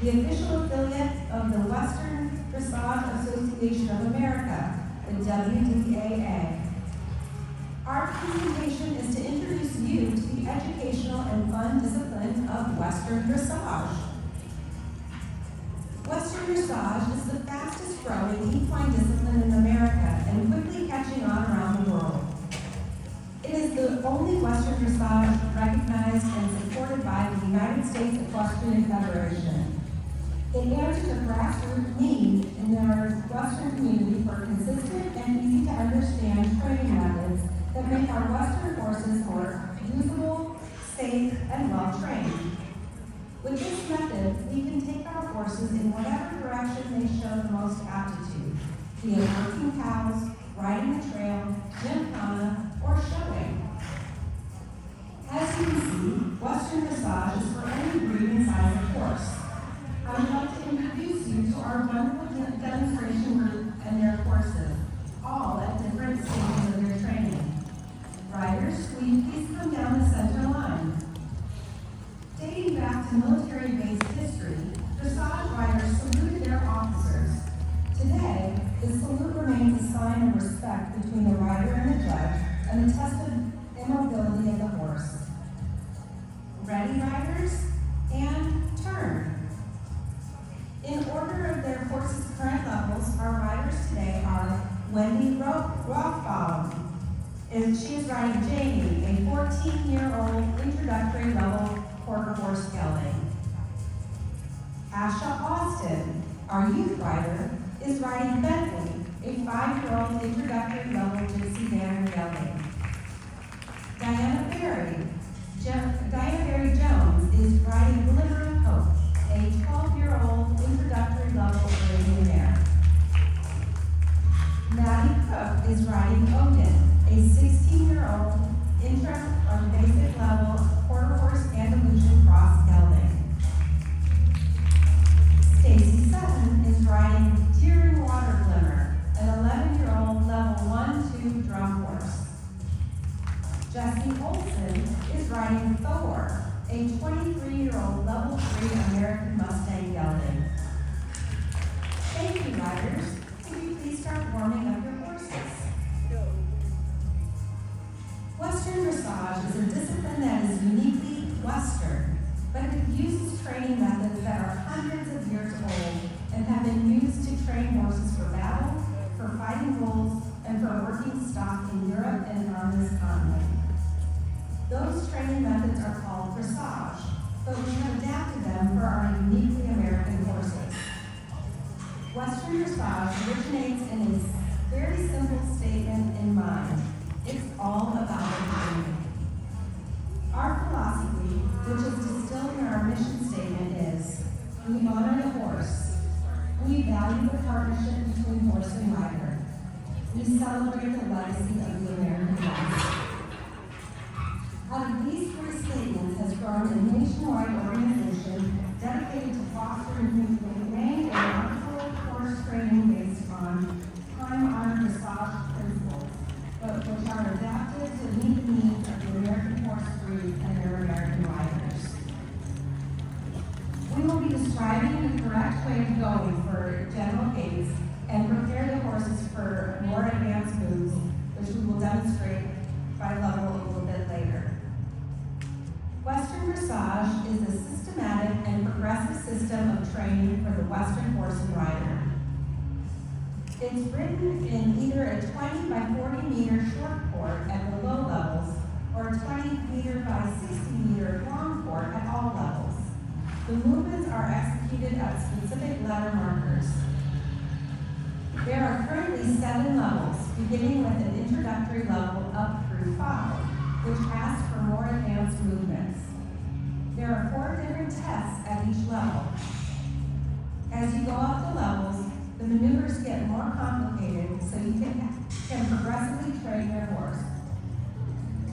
the official affiliate of the Western Dressage Association of America, the WDAA. Our presentation is to introduce you to the educational and fun discipline of Western Dressage. Western Dressage is the fastest growing equine discipline in America and quickly catching on around the world. It is the only Western Dressage recognized and supported by the United States Equestrian Federation. It answers a grassroots need in our Western community for consistent and easy to understand training methods that make our Western horses more usable, safe, and well trained. With this method, we can take our horses in whatever direction they show the most aptitude, be it working cows, riding the trail, gymkhana, or showing. As you can see, Western Dressage is for any breed and size of horse. I would like to introduce you to our wonderful demonstration group and their horses, all at different stages of their training. Riders, will you please come down the center line? Dating back to military-based history, dressage riders saluted their officers. Today, the salute remains a sign of respect between the rider and the judge and the tested immobility of the horse. Ready, riders? And turn. In order of their horses' current levels, our riders today are Wendy Rothbaum. She is riding Jamie, a 14-year-old introductory level quarter horse gelding. Asha Austin, our youth rider, is riding Bentley, a 5-year-old introductory level gypsy banner gelding. Diana Berry Jones is riding Glimmer of Hope, a 12-year-old introductory level Arabian mare. Maddie Cook is riding Odin, a 16-year-old basic level quarter horse Andalusian cross gelding. Stacy Sutton is riding Deering Water Glimmer, an 11-year-old level 1-2 drum horse. Jesse Olson is riding Thor, a 23-year-old level 3 American Mustang gelding. Thank you, riders. Could you please start warming up your horses? Western Dressage is a discipline that is uniquely Western, but it uses training methods that are hundreds of years old and have been used to train horses for battle, for fighting bulls, and for working stock in Europe and on this continent. Those training methods are called dressage, but we have adapted them for our uniquely American horses. Western Dressage originates in a very simple statement in mind. It's all about training. Our philosophy, which is distilled in our mission statement, is: we honor the horse. We value the partnership between horse and rider. We celebrate the legacy of the American West. Out of these three statements has grown a nationwide organization dedicated to fostering humane and honorable horse training based on time-honored dressage principles, but which are adapted to meet the needs of the American horse breed and their American riders. We will be describing the correct way of going for general gaits and prepare the horses for more advanced moves, which we will demonstrate by level a little bit later. Western Dressage is a systematic and progressive system of training for the Western horse and rider. It's written in either a 20 by 40 meter short court at the low levels or a 20 meter by 60 meter long court at all levels. The movements are executed at specific letter markers. There are currently 7 levels, beginning with an introductory level up through 5, which asks for more advanced movements. There are 4 different tests at each level. As you go up the levels, the maneuvers get more complicated so you can progressively train your horse.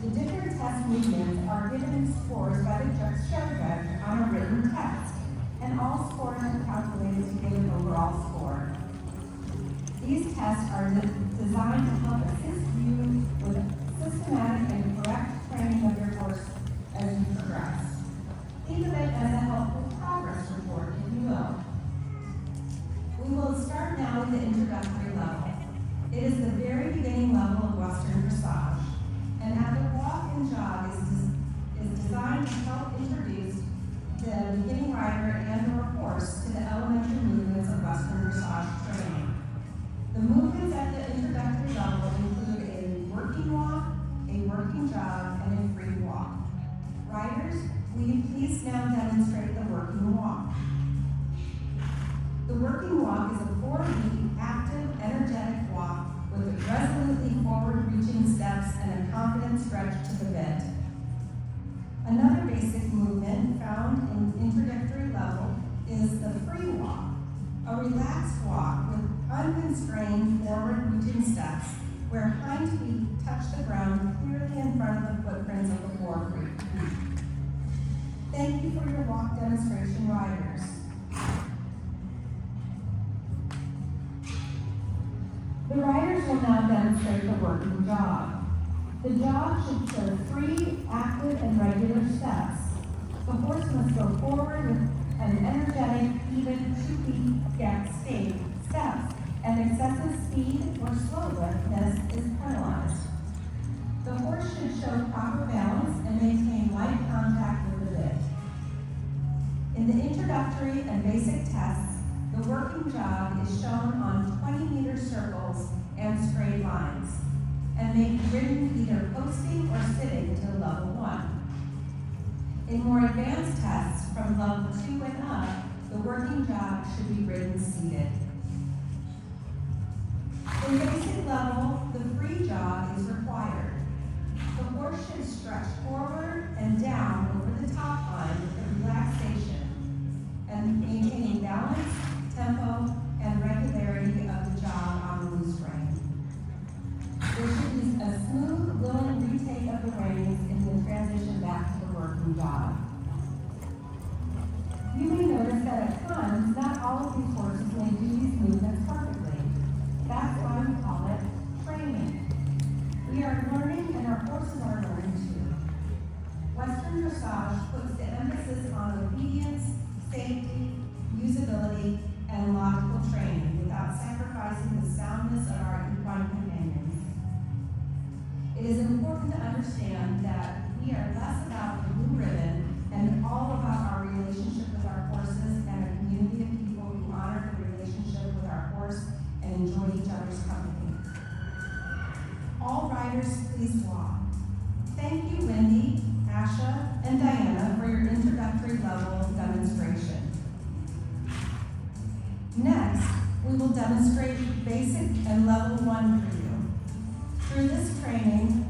The different test movements are given scores by the show judge on a written test, and all scores are calculated to give an overall score. These tests are designed to help assist you with systematic and correct training of your horse as you progress. Think of it as a helpful progress report, if you will. The working walk is a 4-beat, active, energetic walk with resolutely forward-reaching steps and a confident stretch to the bit. Another basic movement found in introductory level is the free walk, a relaxed walk with unconstrained forward-reaching steps where hind feet touch the ground clearly in front of the footprints of the forefeet. Thank you for your walk demonstration, riders. The riders will now demonstrate the working jog. The jog should show 3 active and regular steps. The horse must go forward with an energetic, even 2-beat gap steps, and excessive speed or slowness is penalized. The horse should show proper balance and maintain light contact with the bit. In the introductory and basic tests, the working jog is shown on 20-meter circles and straight lines, and may be ridden either posting or sitting to level 1. In more advanced tests from level 2 and up, the working jog should be ridden seated. In basic level, the free jog is required. The horse should stretch forward and down over the top line with relaxation and maintaining balance, tempo, and regularity of the jog on the loose rein. There should be a smooth, willing retake of the reins in the transition back to the working jog. You may notice that at times, not all of these horses may do these movements perfectly. That's why we call it training. We are learning and our horses are learning too. Western dressage puts the emphasis on obedience, safety, usability, and logical training without sacrificing the soundness of our equine companions. It is important to understand that we are less about the blue ribbon and all about our relationship with our horses and a community of people who honor the relationship with our horse and enjoy each other's company. All riders, please walk. Thank you, Wendy, Asha, and Diana for your introductory level demonstration. Next, we will demonstrate basic and level 1 for you. Through this training,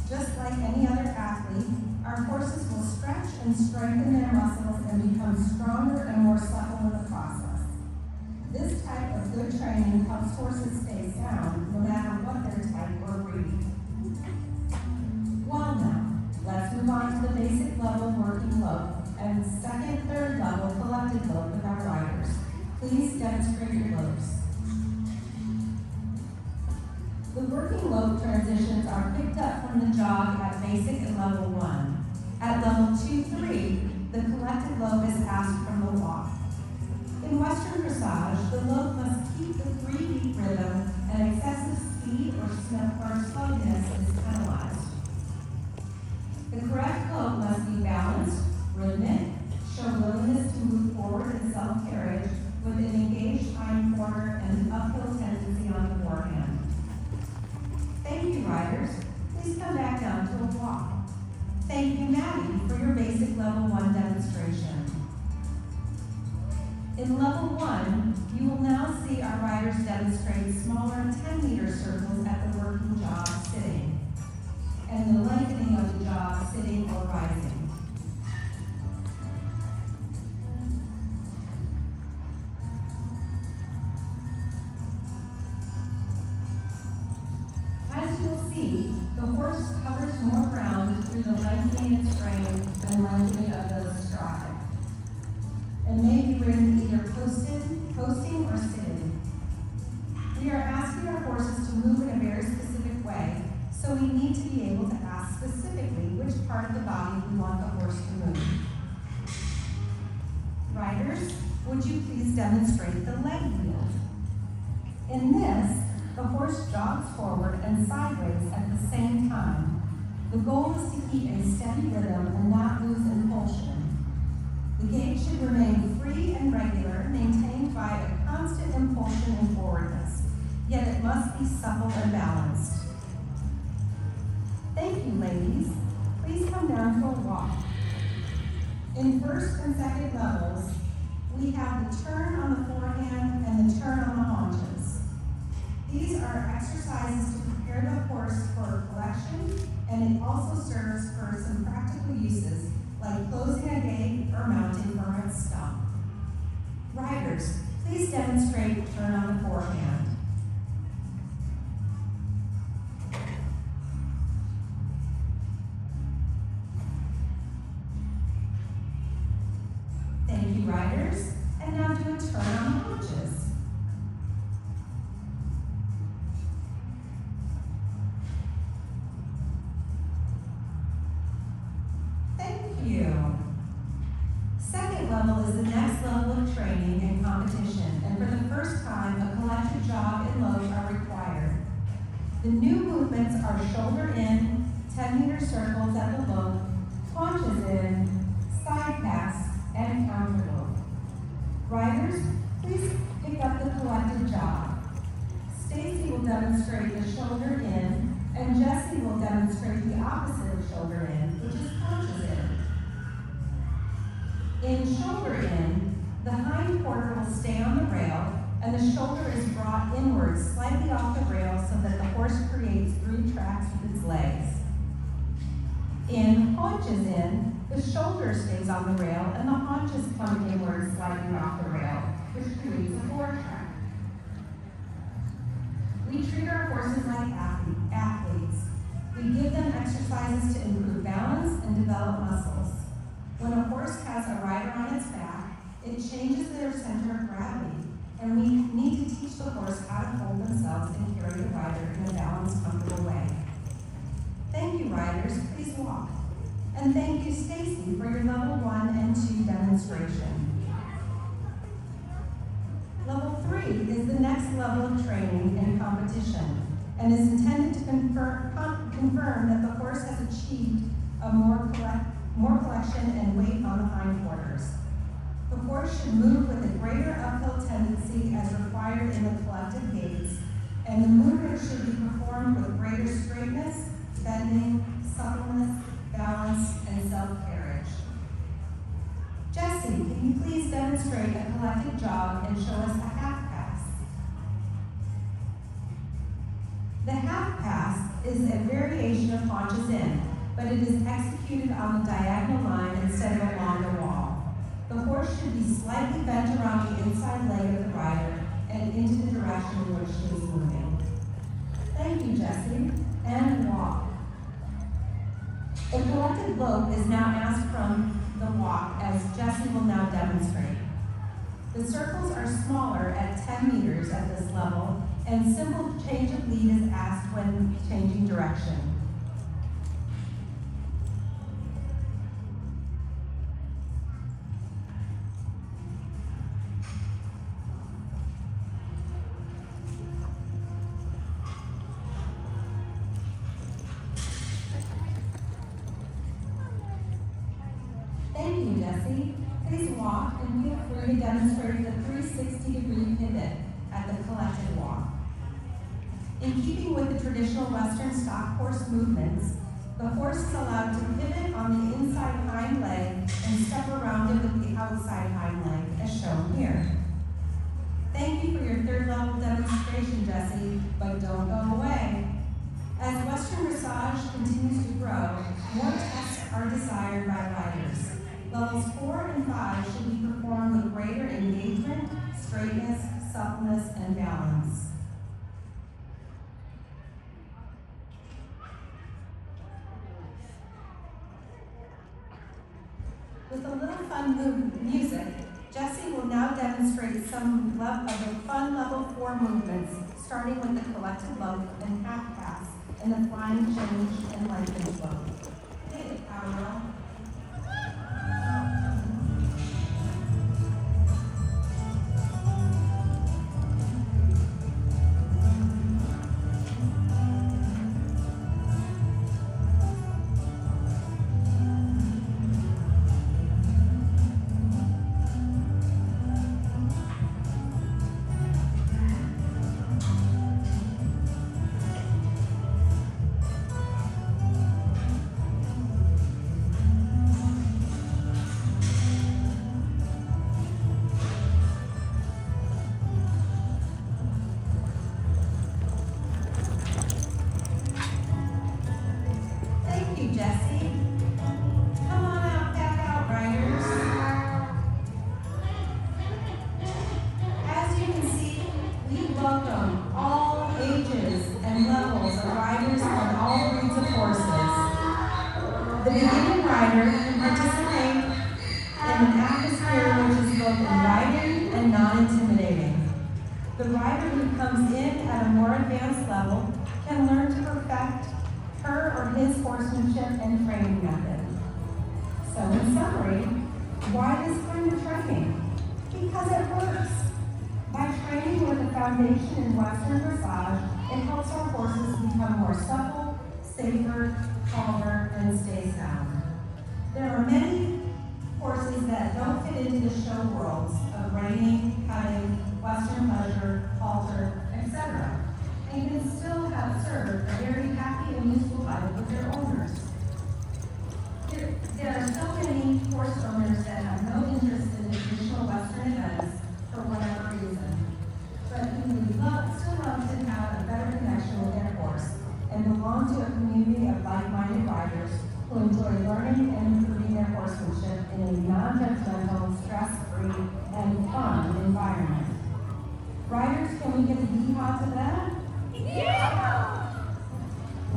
just like any other athlete, our horses will stretch and strengthen their muscles and become stronger and more supple in the process. This type of good training helps horses stay sound no matter what their type or breed. Well now, let's move on to the basic level working lope and second, third level collected lope with our riders. Please demonstrate your lopes. The working lope transitions are picked up from the jog at basic and level 1. At level 2-3, the collected lope is asked from the walk. In Western dressage, the lope must keep the 3-beat rhythm, and excessive speed or slowness is penalized. The correct lope must be balanced, rhythmic, show willingness to move forward in self-carriage with an engaged hind quarter and uphill tendency on the forehand. Thank you, riders. Please come back down to a walk. Thank you, Maddie, for your basic level 1 demonstration. In level 1, you will now see our riders demonstrate smaller 10-meter circles at the working jog sitting, and the lengthening of the jog sitting or rising. As you'll see, the horse covers more ground through the lengthening its rein and lengthening of the stride, and may be ridden either posting, or sitting. We are asking our horses to move in a very specific way, so we need to be able to ask specifically which part of the body we want the horse to move. Riders, would you please demonstrate the leg yield? In this, the horse jogs forward and sideways at the same time. The goal is to keep a steady rhythm and not lose impulsion. The gait should remain free and regular, maintained by a constant impulsion and forwardness, yet it must be supple and balanced. Thank you, ladies. Please come down to a walk. In first and second levels, we have the turn on the forehand are exercises to prepare the horse for collection, and it also serves for some practical uses, like closing a gate or mounting for its stump. Riders, please demonstrate turn on the forehand. Thank you, riders. And now do a turn on the haunches. Thank you. Second level is the next level of training and competition, and for the first time, a collective jog and load are required. The new movements are shoulder in, 10-meter circles at the loop, haunches in, side pass, and counter loop. Riders, please pick up the collective jog. Stacy will demonstrate the shoulder in, and Jessie will demonstrate the opposite of shoulder in, which is haunches in. In shoulder in, the hind quarter will stay on the rail, and the shoulder is brought inwards slightly off the rail so that the horse creates 3 tracks with its legs. In haunches in, the shoulder stays on the rail, and the haunches come inwards slightly off the rail, which creates a 4-track. We treat our horses like athletes. We give them exercises to improve balance and develop muscles. When a horse has a rider on its back, it changes their center of gravity, and we need to teach the horse how to hold themselves and carry the rider in a balanced, comfortable way. Thank you, riders. Please walk. And thank you, Stacy, for your level 1 and 2 demonstration. Level 3 is the next level of training and competition, and is intended to confirm that the horse has achieved a more collection and weight on the hindquarters. The horse should move with a greater uphill tendency as required in the collective gaits, and the movement should be performed with greater straightness, bending, suppleness, balance, and self-carriage. Jessie, can you please demonstrate a collective jog and show us a half pass? The half pass is a variation of haunches in, but it is executed on the diagonal line instead of along the wall. The horse should be slightly bent around the inside leg of the rider and into the direction in which she is moving. Thank you, Jessie. And walk. The collective lope is now asked from the walk, as Jessie will now demonstrate. The circles are smaller at 10 meters at this level, and simple change of lead is asked when changing direction. Thank you, Jessie. Please walk and feel free to demonstrate the 360-degree pivot at the collected walk. In keeping with the traditional Western stock horse movements, the horse is allowed to pivot on the inside hind leg and step around it with the outside hind leg, as shown here. Thank you for your third level demonstration, Jessie, but don't go away. As Western dressage continues to grow, more tests are desired by riders. Levels 4 and 5 should be performed with greater engagement, straightness, suppleness, and balance. With a little fun music, Jessie will now demonstrate some of the fun level 4 movements, starting with the collected lope and half pass, and the flying change and lengthened lope. Hit it, Cowgirl. welcome all ages and levels of riders on all breeds of horses. The beginning rider can participate in an atmosphere which is both inviting and non-intimidating. The rider who comes in at a more advanced level can learn to perfect her or his horsemanship and training method. So in summary, why this kind of training? Because it works. By training with a foundation in Western dressage, it helps our horses become more supple, safer, calmer, and stay sound. There are many horses that don't fit into the show worlds of reining, cutting, Western pleasure, halter, etc., and can still have served a very happy and useful life with their owners. There are so many horse owners that have no interest in traditional Western events for whatever reason, but who would still love to have a better connection with their horse and belong to a community of like-minded riders who enjoy learning and improving their horsemanship in a non-judgmental, stress-free, and fun environment. Riders, can we get a yeehaw to that? Yeah!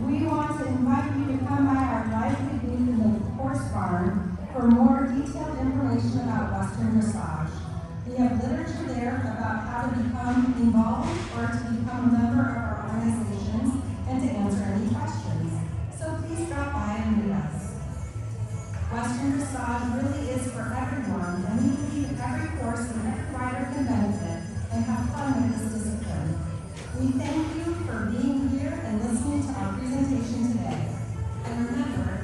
We want to invite you to come by our lively booth in the horse barn for more detailed information about Western dressage. We have literature there about how to become involved or to become a member of our organizations and to answer any questions. So please drop by and meet us. Western dressage really is for everyone, and we believe every horse and every rider can benefit and have fun with this discipline. We thank you for being here and listening to our presentation today. And remember,